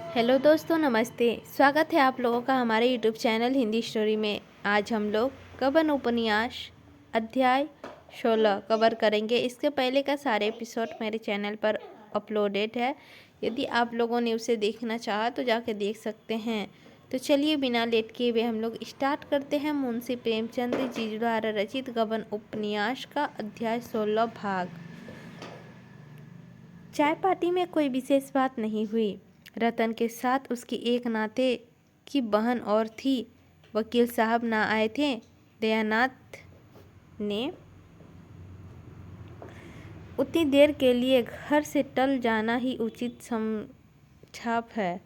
Hello दोस्तों, नमस्ते। स्वागत है आप लोगों का हमारे यूट्यूब चैनल हिंदी स्टोरी में। आज हम लोग कवन उपन्यास अध्याय 16 कवर करेंगे। इसके पहले का सारे एपिसोड मेरे चैनल पर अपलोडेड है। यदि आप लोगों ने उसे देखना चाहा तो जाके देख सकते हैं। तो चलिए बिना लेट किए हुए हम लोग स्टार्ट करते हैं मुंशी प्रेमचंद जी द्वारा रचित कवन उपन्यास का अध्याय 16 भाग। चाय पार्टी में कोई विशेष बात नहीं हुई। रतन के साथ उसकी एक नाते की बहन और थी। वकील साहब ना आए थे। दयानाथ ने उतनी देर के लिए घर से टल जाना ही उचित समझा है।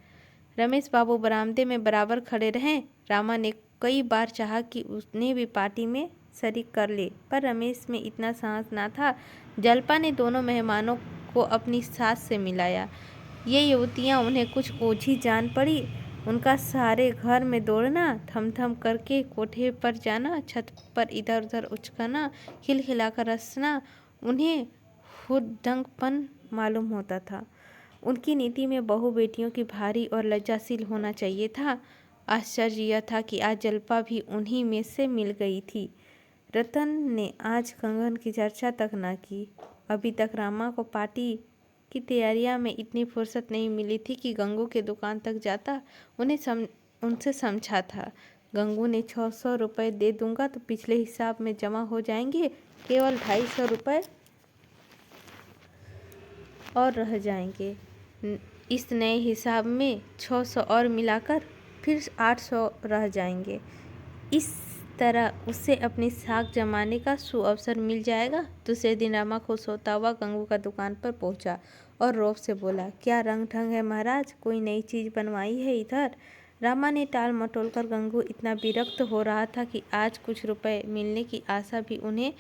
रमेश बाबू बरामदे में बराबर खड़े रहे। रामा ने कई बार चाहा कि उसने भी पार्टी में शरीक कर ले, पर रमेश में इतना साहस ना था। जलपा ने दोनों मेहमानों को अपनी सास से मिलाया। ये युवतियाँ उन्हें कुछ ओझी जान पड़ी। उनका सारे घर में दौड़ना, थम थम करके कोठे पर जाना, छत पर इधर उधर उचकना, खिलखिलाकर हंसना उन्हें हुड़दंगपन मालूम होता था। उनकी नीति में बहू बेटियों की भारी और लज्जाशील होना चाहिए था। आश्चर्य यह था कि आज जलपा भी उन्हीं में से मिल गई थी। रतन ने आज कंगन की चर्चा तक न की। अभी तक रामा को पार्टी की तैयारियां में इतनी फुर्सत नहीं मिली थी कि गंगू के दुकान तक जाता उनसे समझा था। गंगू ने 600 रुपये दे दूंगा तो पिछले हिसाब में जमा हो जाएंगे, केवल 250 रुपये और रह जाएंगे। इस नए हिसाब में 600 और मिलाकर फिर 800 रह जाएंगे। इस तरह उसे अपनी साख जमाने का सुअवसर मिल जाएगा। दूसरे दिन रामा खुश होता हुआ गंगू का दुकान पर पहुंचा और रौब से बोला, क्या रंग ढंग है महाराज, कोई नई चीज़ बनवाई है इधर? रामा ने टाल मटोल कर गंगू इतना विरक्त हो रहा था कि आज कुछ रुपए मिलने की आशा भी उन्हें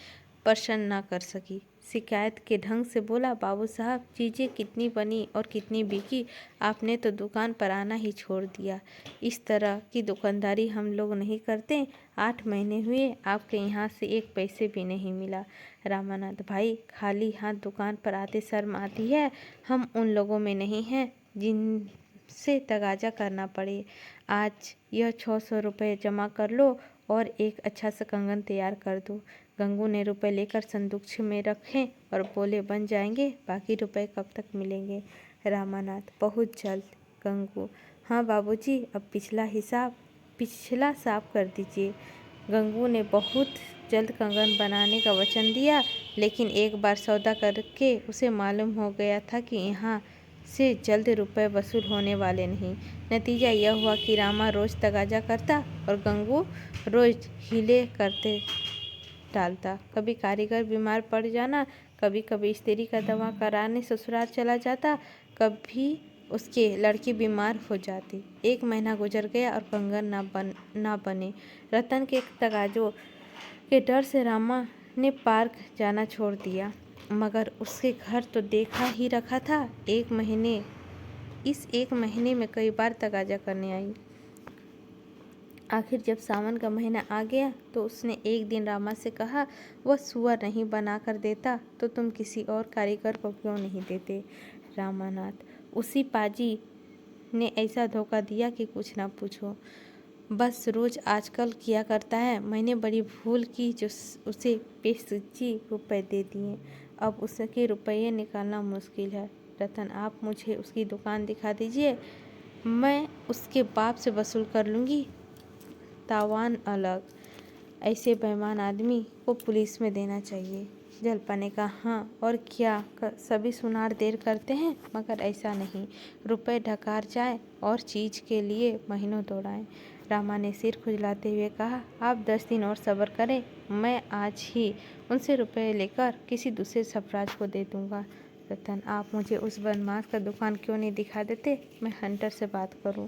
प्रसन्न न कर सकी। शिकायत के ढंग से बोला, बाबू साहब, चीज़ें कितनी बनी और कितनी बिकी, आपने तो दुकान पर आना ही छोड़ दिया। इस तरह की दुकानदारी हम लोग नहीं करते। 8 महीने हुए आपके यहाँ से एक पैसे भी नहीं मिला। रामानाथ भाई, खाली हाथ दुकान पर आते शर्म आती है। हम उन लोगों में नहीं हैं जिनसे तगाजा करना पड़े। आज यह 600 रुपये जमा कर लो और एक अच्छा सा कंगन तैयार कर दो। गंगू ने रुपए लेकर संदूक में रखे और बोले, बन जाएंगे, बाकी रुपए कब तक मिलेंगे? रामानाथ, बहुत जल्द। गंगू, हाँ बाबूजी, अब पिछला साफ कर दीजिए। गंगू ने बहुत जल्द कंगन बनाने का वचन दिया, लेकिन एक बार सौदा करके उसे मालूम हो गया था कि यहाँ से जल्द रुपए वसूल होने वाले नहीं। नतीजा यह हुआ कि रामा रोज तगाजा करता और गंगू रोज हीले करते टालता। कभी कारीगर बीमार पड़ जाना, कभी कभी स्त्री का दवा कराने ससुराल चला जाता, कभी उसके लड़की बीमार हो जाती। 1 महीना गुजर गया और कंगन ना बने। रतन के तगाजों के डर से रामा ने पार्क जाना छोड़ दिया, मगर उसके घर तो देखा ही रखा था। इस 1 महीने में कई बार तगाजा करने आई। आखिर जब सावन का महीना आ गया तो उसने एक दिन रामा से कहा, वह सुअर नहीं बना कर देता तो तुम किसी और कारीगर को क्यों नहीं देते? रामानाथ, उसी पाजी ने ऐसा धोखा दिया कि कुछ ना पूछो। बस रोज आजकल किया करता है। मैंने बड़ी भूल की जो उसे पेशी रुपए दे दिए। अब उसके रुपये निकालना मुश्किल है। रतन, आप मुझे उसकी दुकान दिखा दीजिए, मैं उसके बाप से वसूल कर लूँगी। तावान अलग। ऐसे बेईमान आदमी को पुलिस में देना चाहिए। जलपा ने कहा, हाँ और क्या, सभी सुनार देर करते हैं, मगर ऐसा नहीं। रुपए ढकार जाए और चीज़ के लिए महीनों दौड़ाएं। रामा ने सिर खुजलाते हुए कहा, आप 10 दिन और सब्र करें, मैं आज ही उनसे रुपए लेकर किसी दूसरे सरफराज को दे दूंगा। रतन, आप मुझे उस बदमाश का दुकान क्यों नहीं दिखा देते? मैं हंटर से बात करूं।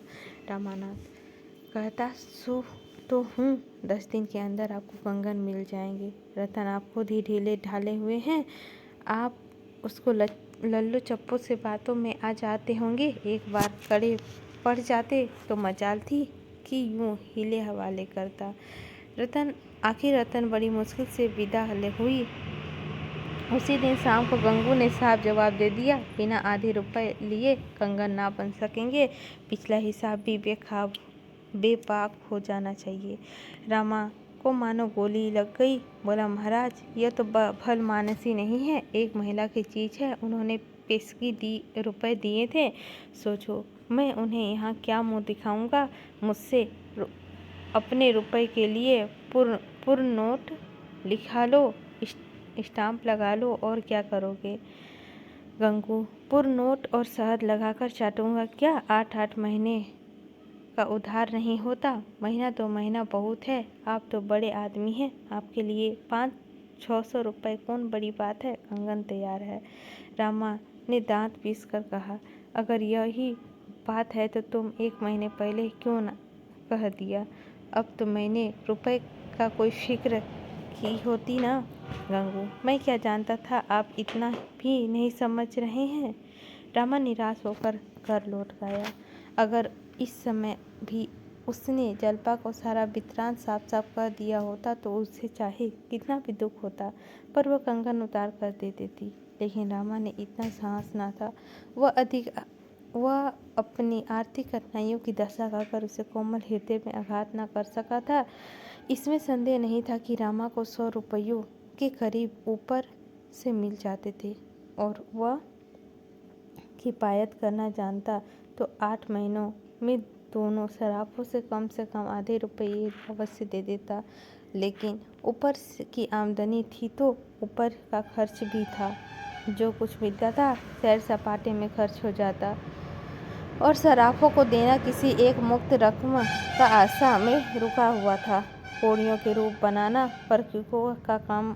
रामानाथ कहता सो तो हूँ, 10 दिन के अंदर आपको कंगन मिल जाएंगे। रतन, आप खुद ही ढीले ढाले हुए हैं। आप उसको लल्लू चप्पू से बातों में आ जाते होंगे। एक बार कड़े पड़ जाते तो मजाल थी कि यूँ हिले हवाले करता। आखिर रतन बड़ी मुश्किल से विदा हुई उसी दिन शाम को गंगू ने साफ जवाब दे दिया, बिना आधे रुपए लिए कंगन ना बन सकेंगे। पिछला हिसाब भी बेपाक हो जाना चाहिए। रामा को मानो गोली लग गई। बोला, महाराज यह तो भल मानसी नहीं है, एक महिला की चीज़ है। उन्होंने पेशगी रुपए दिए थे। सोचो मैं उन्हें यहाँ क्या मुँह दिखाऊंगा। मुझसे अपने रुपए के लिए पूर्ण नोट लिखा लो, स्टाम्प लगा लो, और क्या करोगे? गंगू, पूर्ण नोट और शहद लगाकर चाटूंगा क्या? 8-8 महीने का उधार नहीं होता। महीना 2 महीना बहुत है। आप तो बड़े आदमी हैं, आपके लिए 500-600 रुपये कौन बड़ी बात है। कंगन तैयार है। रामा ने दांत पीस कर कहा, अगर यही बात है तो तुम 1 महीने पहले क्यों न कह दिया? अब तो मैंने रुपए का कोई फिक्र की होती ना। गंगू, मैं क्या जानता था आप इतना भी नहीं समझ रहे हैं। रामा निराश होकर घर लौट गया। अगर इस समय भी उसने जल्पा को सारा वृत्तांत साफ साफ कर दिया होता तो उसे चाहे कितना भी दुख होता, पर वह कंगन उतार कर दे देती। लेकिन रामा ने इतना साहस न था। वह अपनी आर्थिक कठिनाइयों की दशा कहकर उसे कोमल हृदय में आघात न कर सका था। इसमें संदेह नहीं था कि रामा को 100 रुपयों के करीब ऊपर से मिल जाते थे, और वह किफायत करना जानता तो 8 महीनों में दोनों सराफों से कम आधे रुपये अवश्य दे देता। लेकिन ऊपर की आमदनी थी तो ऊपर का खर्च भी था। जो कुछ मिलता था सैर सपाटे में खर्च हो जाता, और सराफों को देना किसी एक मुक्त रकम का आशा में रुका हुआ था। कौड़ियों के रूप बनाना परकिकों का काम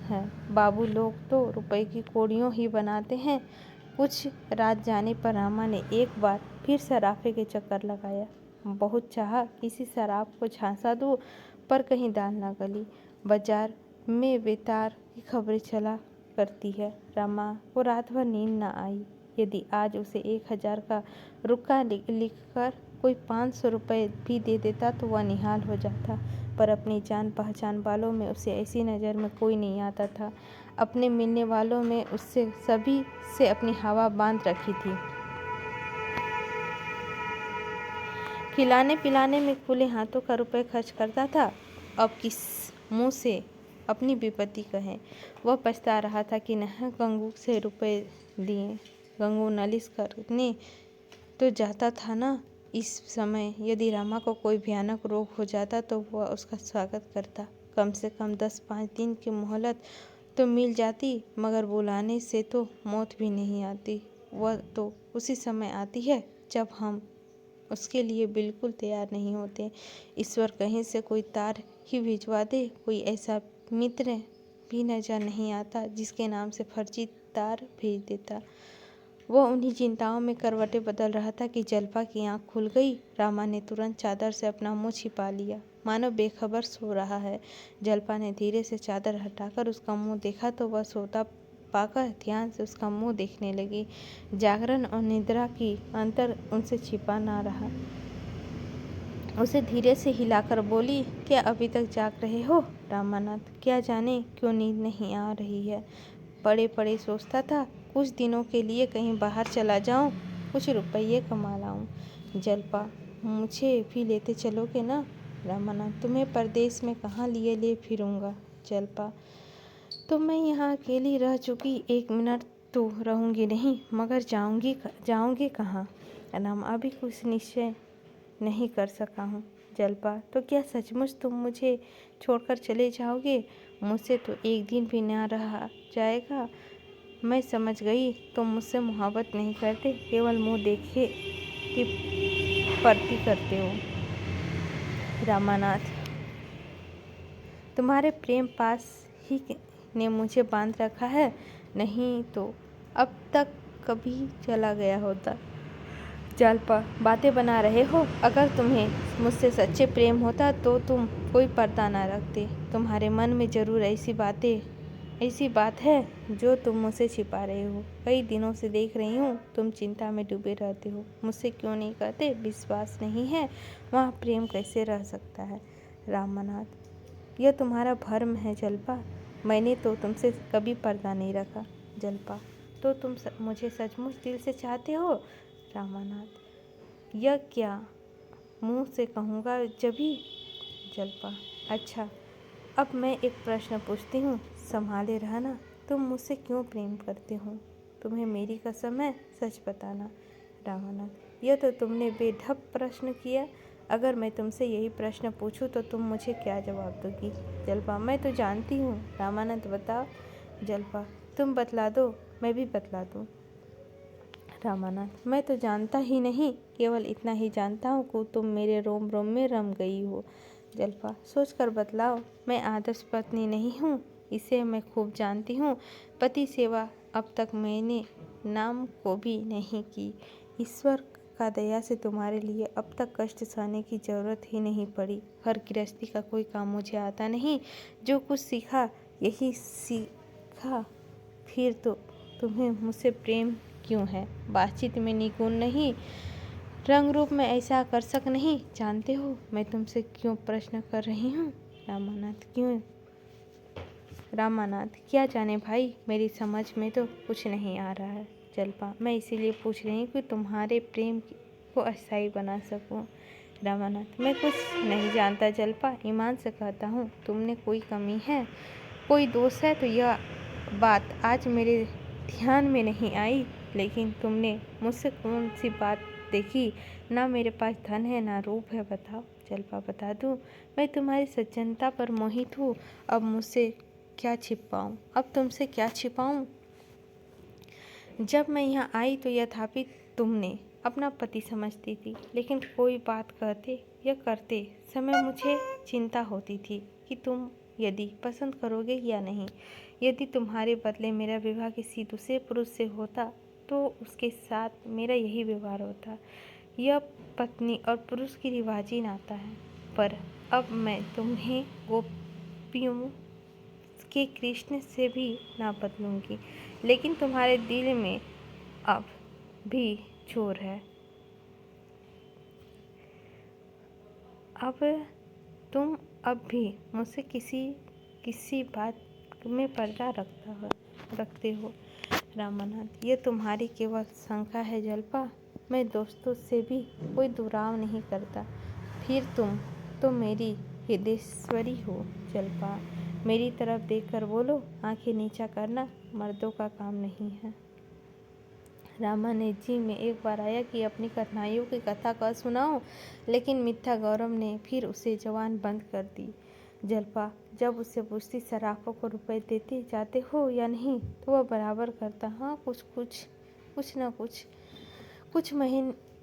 है। बाबू लोग तो रुपए की कौड़ियों ही बनाते हैं। कुछ रात जाने पर रामा ने एक बार फिर सराफे के चक्कर लगाया। बहुत चाहा किसी सराफ को झांसा दूं, पर कहीं दाल न गली। बाजार में बेतार की खबरें चला करती है। रामा को रात भर नींद न आई। यदि आज उसे 1000 का रुक्का लिखकर कोई 500 रुपये भी दे देता तो वह निहाल हो जाता, पर अपनी जान पहचान वालों में उसे ऐसी नज़र में कोई नहीं आता था। अपने मिलने वालों में उससे सभी से अपनी हवा बांध रखी थी। खिलाने पिलाने में खुले हाथों का रुपए खर्च करता था। अब किस मुंह से अपनी विपत्ति कहें। वह पछता रहा था कि न गंगू से रुपए दिए। गंगू नालिश करने तो जाता था ना। इस समय यदि रामा को कोई भयानक रोग हो जाता तो वह उसका स्वागत करता। कम से कम 10-5 दिन की मोहलत तो मिल जाती, मगर बुलाने से तो मौत भी नहीं आती। वह तो उसी समय आती है जब हम उसके लिए बिल्कुल तैयार नहीं होते। ईश्वर कहीं से कोई तार ही भिजवा दे। कोई ऐसा मित्र भी नजर नहीं आता जिसके नाम से फर्जी तार भेज देता। वह उन्हीं चिंताओं में करवटें बदल रहा था कि जल्पा की आंख खुल गई। रामा ने तुरंत चादर से अपना मुंह छिपा लिया, मानो बेखबर सो रहा है। जल्पा ने धीरे से चादर हटाकर उसका मुंह देखा तो वह सोता पाकर ध्यान से उसका मुंह देखने लगी। जागरण और निद्रा की अंतर उनसे छिपा ना रहा। उसे धीरे से हिलाकर बोली, क्या अभी तक जाग रहे हो रामानाथ? क्या जाने क्यों नींद नहीं आ रही है। पड़े पड़े सोचता था कुछ दिनों के लिए कहीं बाहर चला जाऊं, कुछ रुपये कमा लाऊं। जल्पा, मुझे भी लेते चलोगे ना? रामानाथ, तुम्हें परदेश में कहाँ लिए ले फिरूंगा। जल्पा, तो मैं यहाँ अकेली रह चुकी, 1 मिनट तो रहूँगी नहीं, मगर जाऊँगी कहाँ? राम, अभी कुछ निश्चय नहीं कर सका हूँ। जल्पा, तो क्या सचमुच तुम मुझे छोड़कर चले जाओगे? मुझसे तो एक दिन भी ना रहा जाएगा। मैं समझ गई तुम मुझसे मोहब्बत नहीं करते, केवल मुँह देखे की परती करते हो। रामानाथ, तुम्हारे प्रेम पास ही ने मुझे बांध रखा है, नहीं तो अब तक कभी चला गया होता। जल्पा, बातें बना रहे हो। अगर तुम्हें मुझसे सच्चे प्रेम होता तो तुम कोई पर्दा ना रखते। तुम्हारे मन में जरूर ऐसी बात है जो तुम मुझसे छिपा रहे हो। कई दिनों से देख रही हूँ तुम चिंता में डूबे रहते हो। मुझसे क्यों नहीं कहते? विश्वास नहीं है, वहाँ प्रेम कैसे रह सकता है? रामानाथ, यह तुम्हारा भ्रम है जल्पा। मैंने तो तुमसे कभी पर्दा नहीं रखा। जल्पा, तो तुम मुझे सचमुच दिल से चाहते हो? रामानाथ, यह क्या मुंह से कहूँगा जभी। जल्पा, अच्छा, अब मैं एक प्रश्न पूछती हूँ, संभाले रहना। तुम मुझसे क्यों प्रेम करते हो? तुम्हें मेरी कसम है, सच बताना। रामानाथ, यह तो तुमने बेढप प्रश्न किया। अगर मैं तुमसे यही प्रश्न पूछूं तो तुम मुझे क्या जवाब दोगी? जल्पा, मैं तो जानती हूँ। रामानंद, बताओ। जल्पा, तुम बतला दो, मैं भी बतला दूँ। रामानंद, मैं तो जानता ही नहीं, केवल इतना ही जानता हूँ कि तुम मेरे रोम रोम में रम गई हो। जल्पा, सोच कर बतलाओ। मैं आदर्श पत्नी नहीं हूँ, इसे मैं खूब जानती हूँ। पति सेवा अब तक मैंने नाम को भी नहीं की। ईश्वर का दया से तुम्हारे लिए अब तक कष्ट सहने की जरूरत ही नहीं पड़ी। घर गृहस्थी का कोई काम मुझे आता नहीं, जो कुछ सीखा यही सीखा। फिर तो तुम्हें मुझसे प्रेम क्यों है? बातचीत में निपुण नहीं, रंग रूप में ऐसा आकर्षक नहीं। जानते हो मैं तुमसे क्यों प्रश्न कर रही हूँ? रामानाथ, क्यों? रामानाथ, क्या जाने भाई, मेरी समझ में तो कुछ नहीं आ रहा है। जल्पा, मैं इसीलिए पूछ रही हूँ कि तुम्हारे प्रेम को अस्थायी बना सकूँ। रामानाथ, मैं कुछ नहीं जानता जल्पा, ईमान से कहता हूँ, तुमने कोई कमी है, कोई दोष है तो यह बात आज मेरे ध्यान में नहीं आई। लेकिन तुमने मुझसे कौन सी बात देखी? ना मेरे पास धन है ना रूप है, बताओ। जल्पा, बता दूँ, मैं तुम्हारी सज्जनता पर मोहित हूँ। अब मुझसे क्या छिपाऊँ? अब तुमसे क्या छिपाऊँ? जब मैं यहाँ आई तो यथापि तुमने अपना पति समझती थी, लेकिन कोई बात कहते या करते समय मुझे चिंता होती थी कि तुम यदि पसंद करोगे या नहीं। यदि तुम्हारे बदले मेरा विवाह किसी दूसरे पुरुष से होता तो उसके साथ मेरा यही व्यवहार होता। यह पत्नी और पुरुष की रिवाजी नाता है। पर अब मैं तुम्हें गोपियों के कृष्ण से भी ना बदलूंगी, लेकिन तुम्हारे दिल में अब भी चोर है। अब तुम अब भी मुझसे किसी बात में पर्दा रखते हो। रामानाथ, ये तुम्हारी केवल शंका है जल्पा, मैं दोस्तों से भी कोई दुराव नहीं करता। फिर तुम तो मेरी हृदयेश्वरी हो। जल्पा, मेरी तरफ देखकर बोलो, आंखें नीचा करना मर्दों का काम नहीं है। रामानंद जी में एक बार आया कि अपनी कठिनाइयों की कथा कह सुनाओ, लेकिन मिथ्या गौरव ने फिर उसे जवान बंद कर दी। जल्पा जब उससे पूछती, सराफों को रुपए देते जाते हो या नहीं, तो वह बराबर करता, हाँ कुछ न कुछ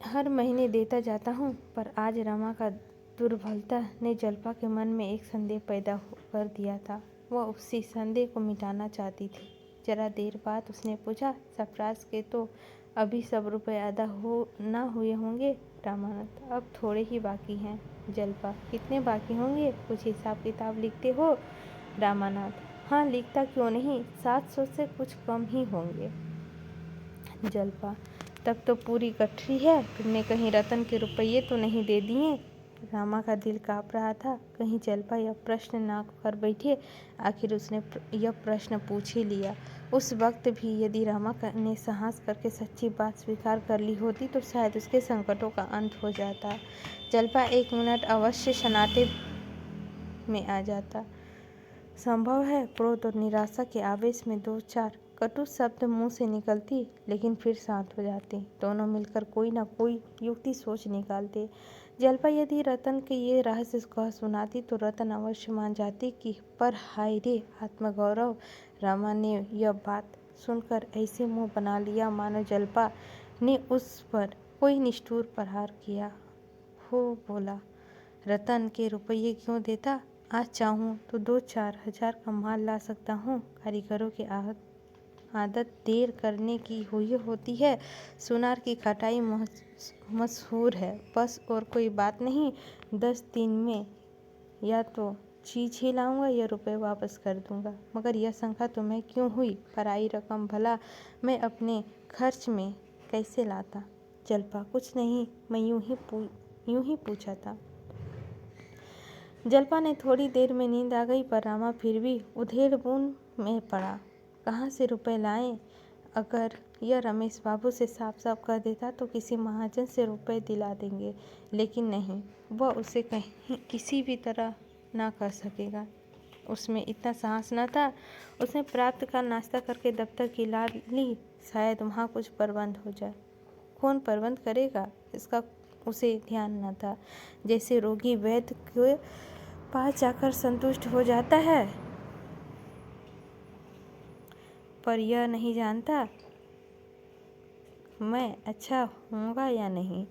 हर महीने देता जाता हूँ। पर आज रमा का दुर्बलता ने जल्पा के मन में एक संदेह पैदा कर दिया था। वह उसी संदेह को मिटाना चाहती थी। जरा देर बाद उसने पूछा, सरफराज के तो अभी सब रुपए अदा ना हुए होंगे? रामानंद, अब थोड़े ही बाकी हैं। जल्पा, कितने बाकी होंगे? कुछ हिसाब किताब लिखते हो? रामानाथ, हाँ लिखता क्यों नहीं, 700 से कुछ कम ही होंगे। जल्पा, तब तो पूरी गठरी है। तुमने कहीं रतन के रुपये तो नहीं दे दिए? रामा का दिल काँप रहा था, कहीं जल्पा यह प्रश्न ना कर बैठे। आखिर उसने यह प्रश्न पूछ ही लिया। उस वक्त भी यदि रामा ने साहस करके सच्ची बात स्वीकार कर ली होती तो शायद उसके संकटों का अंत हो जाता। जल्पा 1 मिनट अवश्य सन्नाटे में आ जाता। संभव है क्रोध और निराशा के आवेश में 2-4 कटु शब्द मुंह से निकलती, लेकिन फिर शांत हो जाते। दोनों मिलकर कोई न कोई युक्ति सोच निकालते। जल्पा यदि रतन के ये रहस्य कह सुनाती तो रतन अवश्य मान जाती कि पर हाय रे आत्मगौरव। रामा ने यह बात सुनकर ऐसे मुंह बना लिया मानो जल्पा ने उस पर कोई निष्ठुर प्रहार किया हो। बोला, रतन के रुपये क्यों देता? आज चाहूँ तो 2-4 हजार का माल ला सकता हूँ। कारीगरों की आदत देर करने की हुई होती है। सुनार की खटाई मशहूर है, बस और कोई बात नहीं। 10 दिन में या तो चीज ही लाऊंगा या रुपए वापस कर दूंगा। मगर यह शंका तुम्हें क्यों हुई? पराई रकम भला मैं अपने खर्च में कैसे लाता? जल्पा, कुछ नहीं, मैं यूं ही पूछा था। जलपा ने थोड़ी देर में नींद आ गई, पर रामा फिर भी उधेड़-बुन में पड़ा। कहाँ से रुपए लाएं? अगर यह रमेश बाबू से साफ-साफ कह देता तो किसी महाजन से रुपए दिला देंगे, लेकिन नहीं, वह उसे कहीं किसी भी तरह ना कर सकेगा। उसमें इतना साहस न था। उसने प्रातः का नाश्ता करके दफ्तर की लाद ली, शायद वहाँ कुछ प्रबंध हो जाए। कौन प्रबंध करेगा, इसका उसे ध्यान न था। जैसे रोगी वैद्य के पास जाकर संतुष्ट हो जाता है, पर यह नहीं जानता मैं अच्छा होऊंगा या नहीं।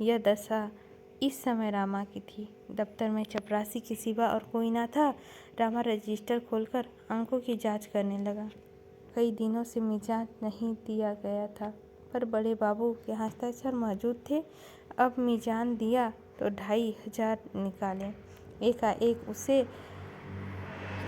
यह दशा इस समय रामा की थी। दफ्तर में चपरासी के सिवा और कोई न था। रामा रजिस्टर खोलकर अंकों की जांच करने लगा। कई दिनों से मीजान नहीं दिया गया था, पर बड़े बाबू के हस्ताक्षर मौजूद थे। अब मीजान दिया तो 2500 निकाले। एकाएक उसे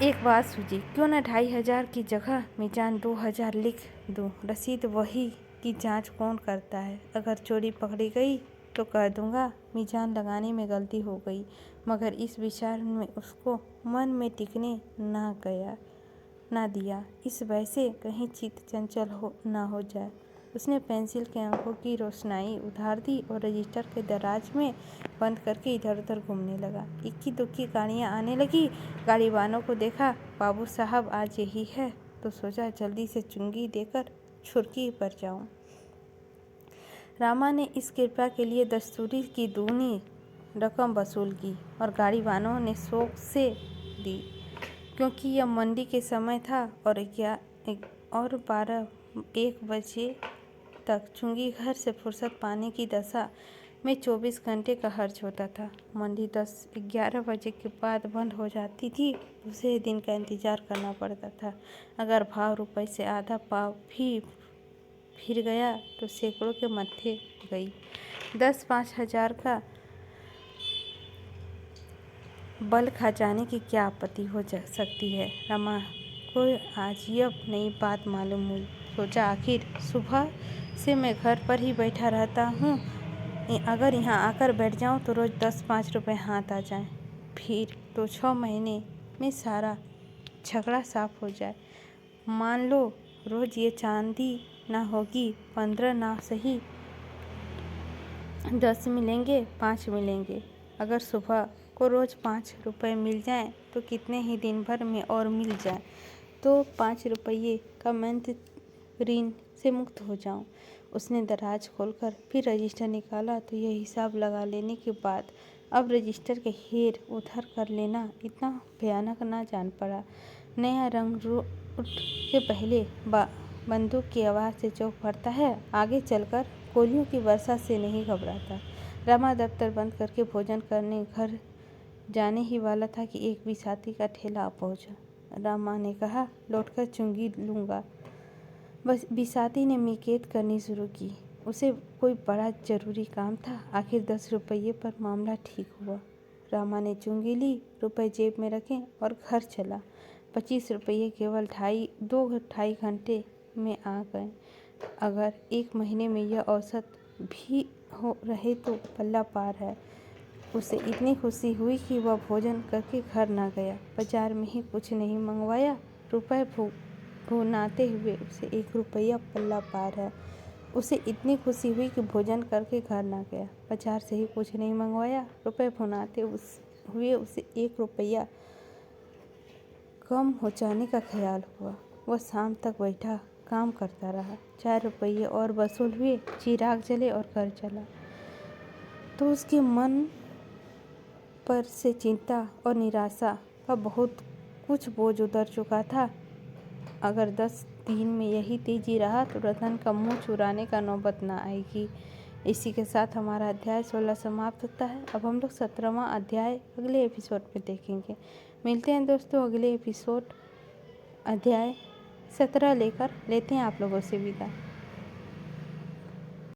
एक बात सूझी, क्यों न 2500 की जगह मीजान 2000 लिख दूं। रसीद वही की जांच कौन करता है। अगर चोरी पकड़ी गई तो कह दूंगा मीजान लगाने में गलती हो गई, मगर इस विचार में उसको मन में टिकने ना दिया। इस भय से कहीं चित्त चंचल ना हो जाए। उसने पेंसिल के अंकों की रोशनाई उधार दी और रजिस्टर के दराज में बंद करके इधर उधर घूमने लगा। इक्की दुक्की गाड़ियाँ आने लगी। गाड़ी वालों को देखा, बाबू साहब आज यही है, तो सोचा जल्दी से चुंगी देकर छुरकी पर जाऊं। रामा ने इस कृपा के लिए दस्तूरी की दूनी रकम वसूल की और गाड़ी वालों ने शौक से दी, क्योंकि यह मंडी के समय था और 1 बजे तक चुंगी घर से फुर्सत पाने की दशा में 24 घंटे का खर्च होता था। मंडी 10-11 बजे के बाद बंद हो जाती थी। दूसरे दिन का इंतजार करना पड़ता था। अगर भाव रुपए से आधा पाव भी फिर गया तो सैकड़ों के मत्थे गई। 10-5 हजार का बल खा जाने की क्या आपत्ति हो सकती है। रमा को आज यह नई बात मालूम हुई। सोचा आखिर सुबह से मैं घर पर ही बैठा रहता हूँ, अगर यहाँ आकर बैठ जाऊँ तो रोज़ 10-5 रुपये हाथ आ जाएं, फिर तो 6 महीने में सारा झगड़ा साफ हो जाए। मान लो रोज़ ये चांदी ना होगी, 15 ना सही 10 मिलेंगे, 5 मिलेंगे। अगर सुबह को रोज़ 5 रुपये मिल जाएं तो कितने ही दिन भर में और मिल जाए तो 5 रुपये का मंथ ऋण से मुक्त हो जाऊं। उसने दराज खोलकर फिर रजिस्टर निकाला तो यह हिसाब लगा लेने के बाद अब रजिस्टर के हेर उधर कर लेना इतना भयानक ना जान पड़ा। नया रंग रूट के पहले बंदूक की आवाज़ से चौंक पड़ता है, आगे चलकर गोलियों की वर्षा से नहीं घबराता। रमा दफ्तर बंद करके भोजन करने घर जाने ही वाला था कि एक बिसाती का ठेला आ पहुंचा। रमा ने कहा, लौटकर चुंगी लूँगा। बस बिसाती ने मिकेत करनी शुरू की। उसे कोई बड़ा जरूरी काम था। आखिर 10 रुपये पर मामला ठीक हुआ। रामा ने चुंगी ली, रुपए जेब में रखे और घर चला। 25 रुपये केवल 2-2.5 घंटे में आ गए। अगर 1 महीने में यह औसत भी हो रहे तो पल्ला पार है। उसे इतनी खुशी हुई कि वह भोजन करके घर ना गया, बाजार में ही कुछ नहीं मंगवाया। रुपए भुनाते हुए उसे 1 रुपया पल्ला पार है। उसे इतनी खुशी हुई कि भोजन करके घर ना गया, बाजार से ही कुछ नहीं मंगवाया। रुपए भुनाते हुए उसे 1 रुपया कम हो जाने का ख्याल हुआ। वह शाम तक बैठा काम करता रहा। 4 रुपये और वसूल हुए, चिराग जले और घर चला तो उसके मन पर से चिंता और निराशा का बहुत कुछ बोझ उतर चुका था। अगर 10 दिन में यही तेजी रहा तो रतन का मुंह चुराने का नौबत ना आएगी। इसी के साथ हमारा अध्याय 16 समाप्त होता है। अब हम लोग 17वां अध्याय अगले एपिसोड में देखेंगे। मिलते हैं दोस्तों अगले एपिसोड अध्याय 17 लेकर। लेते हैं आप लोगों से विदा।